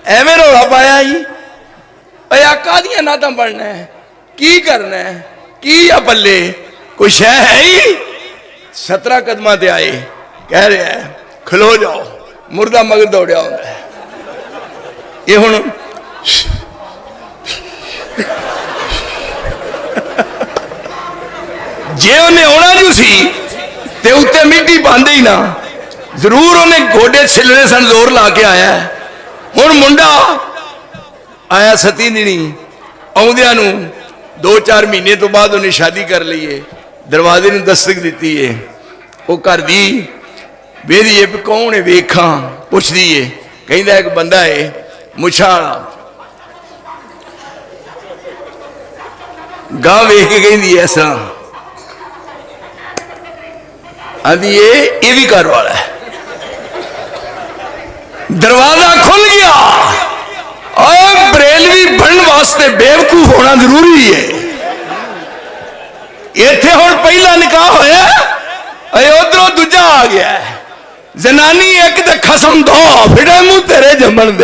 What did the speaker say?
एवें रौला पाया ही आका दियां नातां पढ़ना है की करना है की या पल्ले कोई शह है ही। 17 कदमां ते आए कह रहा है खलो जाओ मुर्दा मगर दौड़िया होंदा है ये हुण जे उन्हें आना नहीं सी ते उत्ते मिट्टी पांदे ही ना जरूर उन्हें गोडे छिलने सन जोर ला के आया हुण मुंडा आया 7 दिनी आउंदियां नूं 2-4 महीने तो बाद उन्हें शादी कर ली है दरवाजे नूं दस्तक दी है वो घर दी वेदी है कौन है वेखा पुछदी है कहंदा एक बंदा है मुछा वाला गां वेख के कहंदी ऐसा आदि ये भी घर वाला है दरवाजा खुल गया और बरेलवी बनने वास्ते बेवकूफ होना जरूरी है इत्थे हुण पहला निकाह होया उधरों दूजा आ गया जनानी एक ते खसम दो फिर मुंह तेरे जमन दे